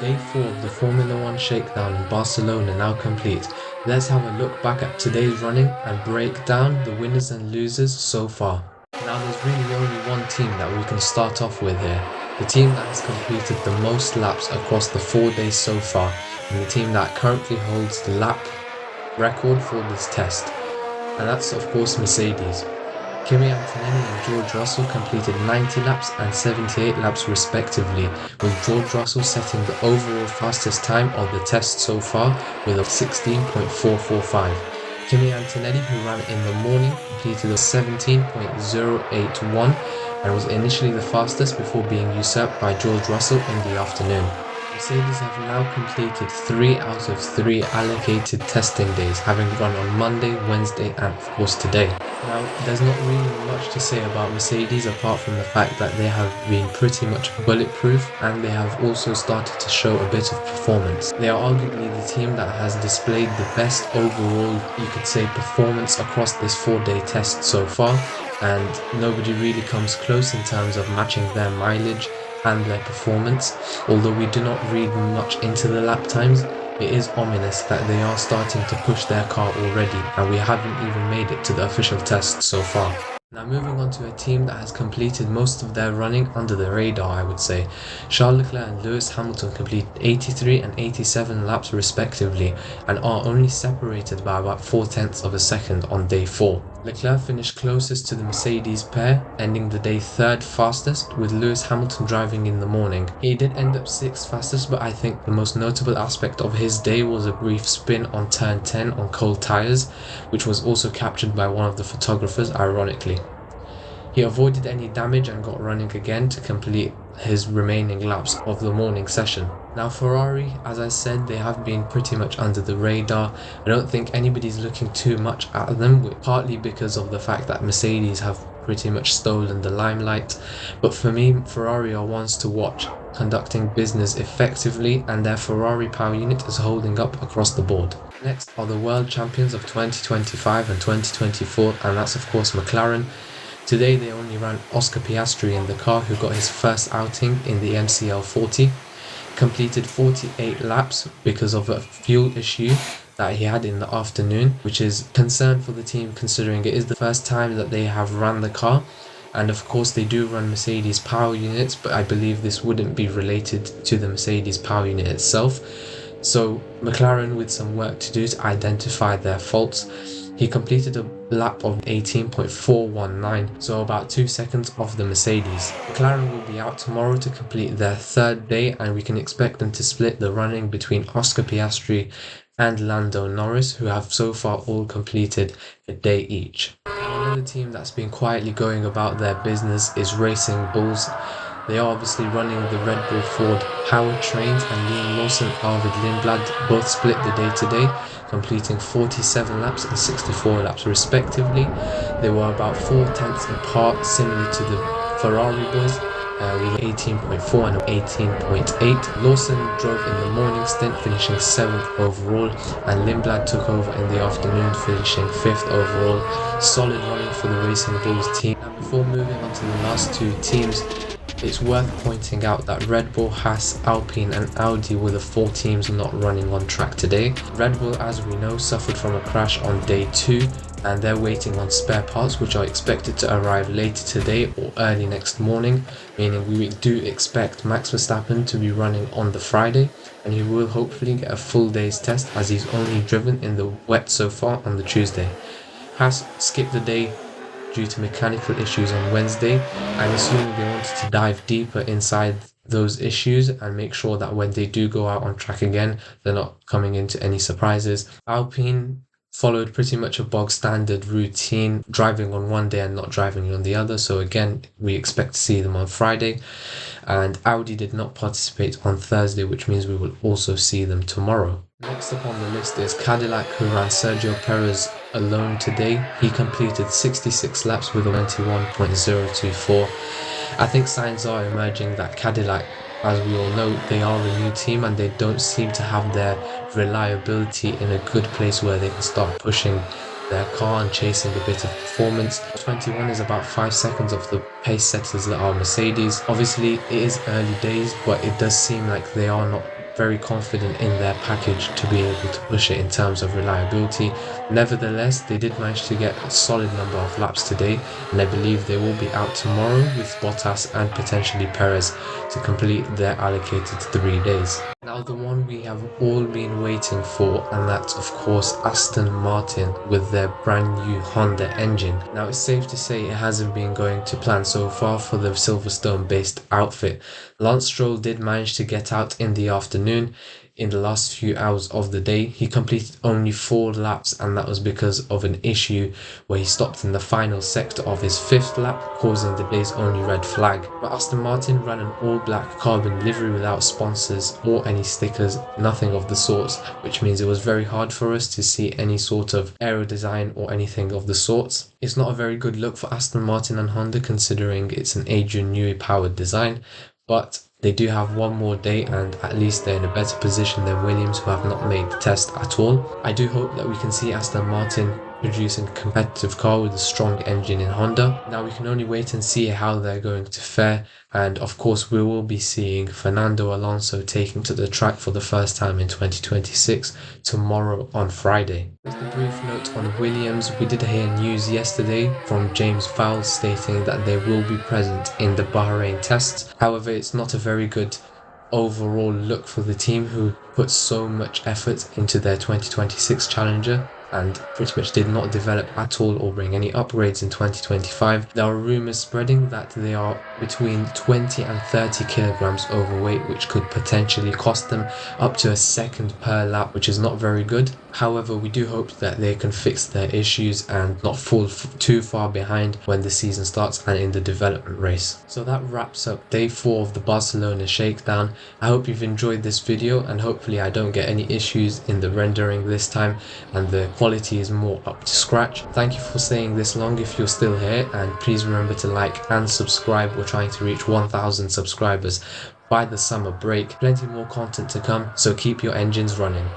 Day 4 of the Formula 1 Shakedown in Barcelona now complete. Let's have a look back at today's running and break down the winners and losers so far. Now there's really only one team that we can start off with here. The team that has completed the most laps across the 4 days so far, and the team that currently holds the lap record for this test. And that's of course Mercedes. Kimi Antonelli and George Russell completed 90 laps and 78 laps respectively, with George Russell setting the overall fastest time of the test so far with a 16.445. Kimi Antonelli, who ran in the morning, completed a 17.081 and was initially the fastest before being usurped by George Russell in the afternoon. Mercedes have now completed 3 out of 3 allocated testing days, having run on Monday, Wednesday and of course today. Now, there's not really much to say about Mercedes apart from the fact that they have been pretty much bulletproof and they have also started to show a bit of performance. They are arguably the team that has displayed the best overall, you could say, performance across this 4-day test so far, and nobody really comes close in terms of matching their mileage and their performance. Although we do not read much into the lap times, it is ominous that they are starting to push their car already, and we haven't even made it to the official test so far. Now moving on to a team that has completed most of their running under the radar, I would say. Charles Leclerc and Lewis Hamilton completed 83 and 87 laps respectively, and are only separated by about 0.4 of a second on day 4. Leclerc finished closest to the Mercedes pair, ending the day 3rd fastest, with Lewis Hamilton driving in the morning. He did end up 6th fastest, but I think the most notable aspect of his day was a brief spin on turn 10 on cold tyres, which was also captured by one of the photographers ironically. He avoided any damage and got running again to complete his remaining laps of the morning session. Now Ferrari, as I said, they have been pretty much under the radar. I don't think anybody's looking too much at them, partly because of the fact that Mercedes have pretty much stolen the limelight. But for me, Ferrari are ones to watch, conducting business effectively, and their Ferrari power unit is holding up across the board. Next are the world champions of 2025 and 2024, and that's of course McLaren. Today they only ran Oscar Piastri in the car, who got his first outing in the MCL 40, completed 48 laps because of a fuel issue that he had in the afternoon, which is concern for the team considering it is the first time that they have run the car. And of course they do run Mercedes power units, but I believe this wouldn't be related to the Mercedes power unit itself. So McLaren with some work to do to identify their faults. He completed a lap of 18.419, so about 2 seconds off the Mercedes. McLaren will be out tomorrow to complete their 3rd day, and we can expect them to split the running between Oscar Piastri and Lando Norris, who have so far all completed a day each. Another team that's been quietly going about their business is Racing Bulls. They are obviously running the Red Bull Ford powertrains, and Liam Lawson and Arvid Lindblad both split the day today, completing 47 laps and 64 laps respectively. They were about 0.4 apart, similar to the Ferrari boys, with 18.4 and 18.8. Lawson drove in the morning stint, finishing 7th overall, and Lindblad took over in the afternoon, finishing 5th overall. Solid running for the Racing Bulls team. And before moving on to the last 2 teams, it's worth pointing out that Red Bull, Haas, Alpine and Audi were the 4 teams not running on track today. Red Bull, as we know, suffered from a crash on day 2, and they're waiting on spare parts which are expected to arrive later today or early next morning, meaning we do expect Max Verstappen to be running on the Friday, and he will hopefully get a full day's test as he's only driven in the wet so far on the Tuesday. Haas skipped the day due to mechanical issues on Wednesday. I'm assuming they wanted to dive deeper inside those issues and make sure that when they do go out on track again, they're not coming into any surprises. Alpine followed pretty much a bog standard routine, driving on one day and not driving on the other, so again we expect to see them on Friday. And Audi did not participate on Thursday, which means we will also see them tomorrow. Next up on the list is Cadillac, who ran Sergio Perez alone today. He completed 66 laps with a 21.024. I think signs are emerging that Cadillac, as we all know, they are a new team and they don't seem to have their reliability in a good place where they can start pushing their car and chasing a bit of performance. 21 is about 5 seconds of the pace setters that are Mercedes. Obviously it is early days, but it does seem like they are not very confident in their package to be able to push it in terms of reliability. Nevertheless, they did manage to get a solid number of laps today, and I believe they will be out tomorrow with Bottas and potentially Perez to complete their allocated 3 days. Now the one we have all been waiting for, and that's of course Aston Martin with their brand new Honda engine. Now it's safe to say it hasn't been going to plan so far for the Silverstone based outfit. Lance Stroll did manage to get out in the afternoon. In the last few hours of the day, he completed only 4 laps, and that was because of an issue where he stopped in the final sector of his 5th lap, causing the day's only red flag. But Aston Martin ran an all-black carbon livery without sponsors or any stickers, nothing of the sorts, which means it was very hard for us to see any sort of aero design or anything of the sorts. It's not a very good look for Aston Martin and Honda considering it's an Adrian Newey powered design, but they do have one more day, and at least they're in a better position than Williams, who have not made the test at all. I do hope that we can see Aston Martin producing a competitive car with a strong engine in Honda. Now we can only wait and see how they're going to fare, and of course we will be seeing Fernando Alonso taking to the track for the first time in 2026 tomorrow on Friday. Just a brief note on Williams. We did hear news yesterday from James Fowles stating that they will be present in the Bahrain tests. However, it's not a very good overall look for the team, who put so much effort into their 2026 Challenger and pretty much did not develop at all or bring any upgrades in 2025. There are rumours spreading that they are between 20 and 30 kilograms overweight, which could potentially cost them up to a second per lap, which is not very good. However, we do hope that they can fix their issues and not fall too far behind when the season starts and in the development race. So that wraps up day 4 of the Barcelona Shakedown. I hope you've enjoyed this video, and hopefully I don't get any issues in the rendering this time and the quality is more up to scratch. Thank you for staying this long if you're still here, and please remember to like and subscribe. We're trying to reach 1,000 subscribers by the summer break. Plenty more content to come, so keep your engines running.